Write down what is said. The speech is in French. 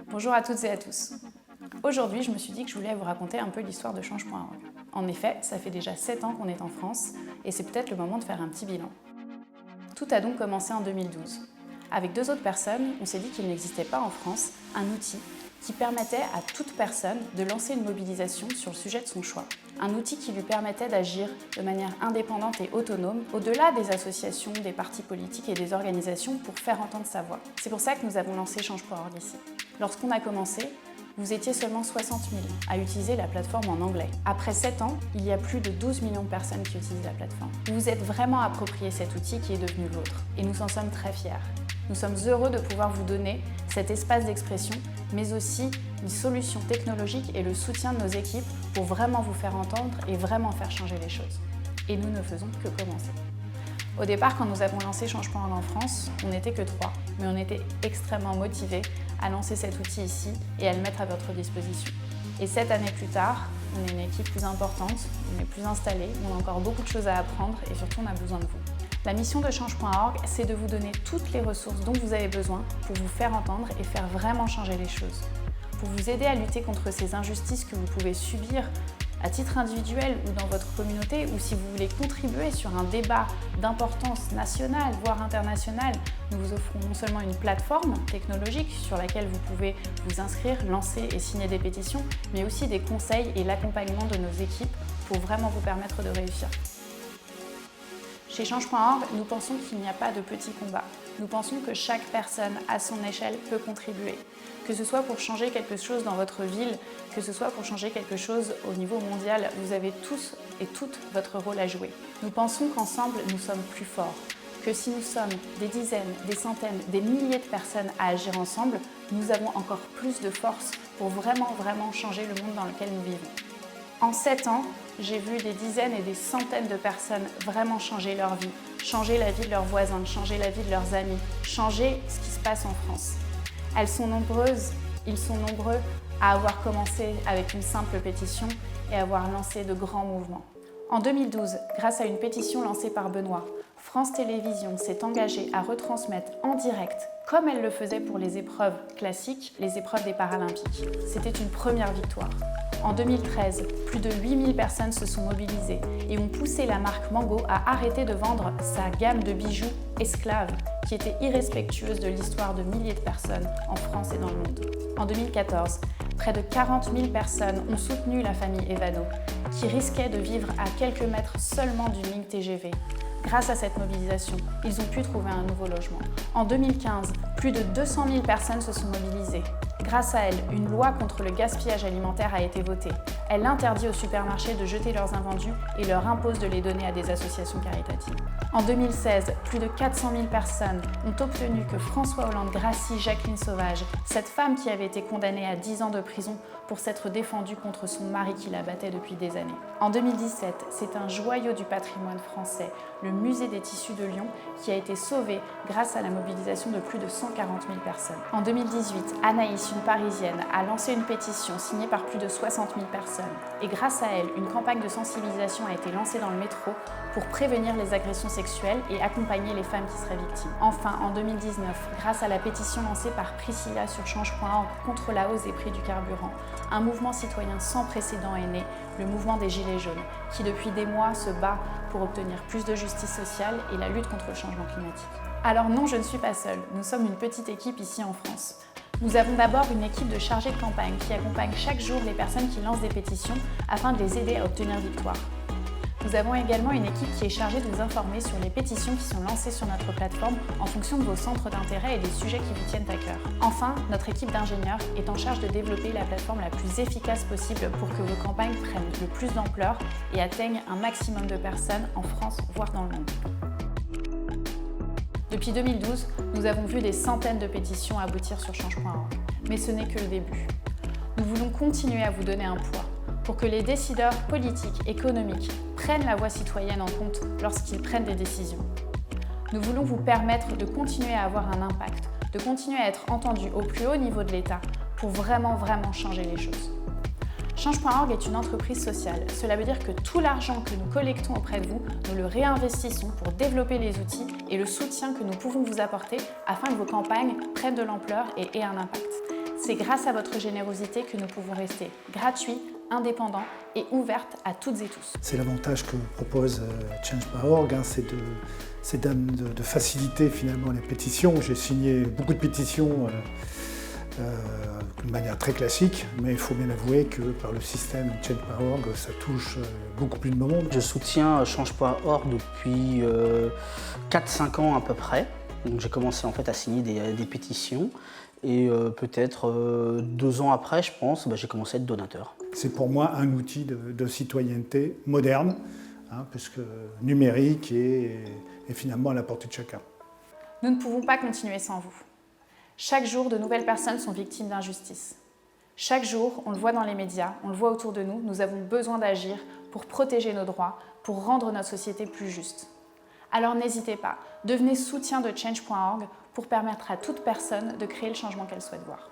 Bonjour à toutes et à tous. Aujourd'hui, je me suis dit que je voulais vous raconter un peu l'histoire de Change.org. En effet, ça fait déjà 7 ans qu'on est en France et c'est peut-être le moment de faire un petit bilan. Tout a donc commencé en 2012. Avec deux autres personnes, on s'est dit qu'il n'existait pas en France un outil qui permettait à toute personne de lancer une mobilisation sur le sujet de son choix. Un outil qui lui permettait d'agir de manière indépendante et autonome, au-delà des associations, des partis politiques et des organisations pour faire entendre sa voix. C'est pour ça que nous avons lancé Change.org ici. Lorsqu'on a commencé, vous étiez seulement 60 000 à utiliser la plateforme en anglais. Après 7 ans, il y a plus de 12 millions de personnes qui utilisent la plateforme. Vous vous êtes vraiment approprié cet outil qui est devenu le vôtre et nous en sommes très fiers. Nous sommes heureux de pouvoir vous donner cet espace d'expression, mais aussi une solution technologique et le soutien de nos équipes pour vraiment vous faire entendre et vraiment faire changer les choses. Et nous ne faisons que commencer. Au départ, quand nous avons lancé Change.org en France, on n'était que 3, mais on était extrêmement motivés à lancer cet outil ici et à le mettre à votre disposition. Et 7 années plus tard, on est une équipe plus importante, on est plus installé, on a encore beaucoup de choses à apprendre et surtout on a besoin de vous. La mission de Change.org, c'est de vous donner toutes les ressources dont vous avez besoin pour vous faire entendre et faire vraiment changer les choses. Pour vous aider à lutter contre ces injustices que vous pouvez subir à titre individuel ou dans votre communauté, ou si vous voulez contribuer sur un débat d'importance nationale, voire internationale, nous vous offrons non seulement une plateforme technologique sur laquelle vous pouvez vous inscrire, lancer et signer des pétitions, mais aussi des conseils et l'accompagnement de nos équipes pour vraiment vous permettre de réussir. Chez Change.org, nous pensons qu'il n'y a pas de petits combats. Nous pensons que chaque personne, à son échelle, peut contribuer. Que ce soit pour changer quelque chose dans votre ville, que ce soit pour changer quelque chose au niveau mondial, vous avez tous et toutes votre rôle à jouer. Nous pensons qu'ensemble, nous sommes plus forts. Que si nous sommes des dizaines, des centaines, des milliers de personnes à agir ensemble, nous avons encore plus de force pour vraiment changer le monde dans lequel nous vivons. En 7 ans, j'ai vu des dizaines et des centaines de personnes vraiment changer leur vie, changer la vie de leurs voisins, changer la vie de leurs amis, changer ce qui se passe en France. Elles sont nombreuses, ils sont nombreux à avoir commencé avec une simple pétition et à avoir lancé de grands mouvements. En 2012, grâce à une pétition lancée par Benoît, France Télévisions s'est engagée à retransmettre en direct, comme elle le faisait pour les épreuves classiques, les épreuves des Paralympiques. C'était une première victoire. En 2013, plus de 8000 personnes se sont mobilisées et ont poussé la marque Mango à arrêter de vendre sa gamme de bijoux esclaves qui était irrespectueuse de l'histoire de milliers de personnes en France et dans le monde. En 2014, près de 40 000 personnes ont soutenu la famille Evano, qui risquait de vivre à quelques mètres seulement d'une ligne TGV. Grâce à cette mobilisation, ils ont pu trouver un nouveau logement. En 2015, plus de 200 000 personnes se sont mobilisées. Grâce à elle, une loi contre le gaspillage alimentaire a été votée. Elle interdit aux supermarchés de jeter leurs invendus et leur impose de les donner à des associations caritatives. En 2016, plus de 400 000 personnes ont obtenu que François Hollande gracie Jacqueline Sauvage, cette femme qui avait été condamnée à 10 ans de prison pour s'être défendue contre son mari qui la battait depuis des années. En 2017, c'est un joyau du patrimoine français, le Musée des Tissus de Lyon, qui a été sauvé grâce à la mobilisation de plus de 140 000 personnes. En 2018, Anaïs, une Parisienne, a lancé une pétition signée par plus de 60 000 personnes. Et grâce à elle, une campagne de sensibilisation a été lancée dans le métro pour prévenir les agressions sexuelles et accompagner les femmes qui seraient victimes. Enfin, en 2019, grâce à la pétition lancée par Priscilla sur Change.org contre la hausse des prix du carburant, un mouvement citoyen sans précédent est né, le mouvement des Gilets jaunes, qui depuis des mois se bat pour obtenir plus de justice sociale et la lutte contre le changement climatique. Alors non, je ne suis pas seule, nous sommes une petite équipe ici en France. Nous avons d'abord une équipe de chargés de campagne qui accompagne chaque jour les personnes qui lancent des pétitions afin de les aider à obtenir victoire. Nous avons également une équipe qui est chargée de vous informer sur les pétitions qui sont lancées sur notre plateforme en fonction de vos centres d'intérêt et des sujets qui vous tiennent à cœur. Enfin, notre équipe d'ingénieurs est en charge de développer la plateforme la plus efficace possible pour que vos campagnes prennent le plus d'ampleur et atteignent un maximum de personnes en France, voire dans le monde. Depuis 2012, nous avons vu des centaines de pétitions aboutir sur Change.org. Mais ce n'est que le début. Nous voulons continuer à vous donner un poids pour que les décideurs politiques, économiques prennent la voix citoyenne en compte lorsqu'ils prennent des décisions. Nous voulons vous permettre de continuer à avoir un impact, de continuer à être entendus au plus haut niveau de l'État pour vraiment changer les choses. Change.org est une entreprise sociale. Cela veut dire que tout l'argent que nous collectons auprès de vous, nous le réinvestissons pour développer les outils et le soutien que nous pouvons vous apporter afin que vos campagnes prennent de l'ampleur et aient un impact. C'est grâce à votre générosité que nous pouvons rester gratuits, indépendants et ouvertes à toutes et tous. C'est l'avantage que propose Change.org, c'est de faciliter finalement les pétitions. J'ai signé beaucoup de pétitions de manière très classique, mais il faut bien avouer que par le système Change.org, ça touche beaucoup plus de monde. Je soutiens Change.org depuis 4-5 ans à peu près. Donc j'ai commencé en fait à signer des pétitions et peut-être 2 ans après, je pense, j'ai commencé à être donateur. C'est pour moi un outil de citoyenneté moderne, puisque numérique et finalement à la portée de chacun. Nous ne pouvons pas continuer sans vous. Chaque jour, de nouvelles personnes sont victimes d'injustice. Chaque jour, on le voit dans les médias, on le voit autour de nous, nous avons besoin d'agir pour protéger nos droits, pour rendre notre société plus juste. Alors n'hésitez pas, devenez soutien de Change.org pour permettre à toute personne de créer le changement qu'elle souhaite voir.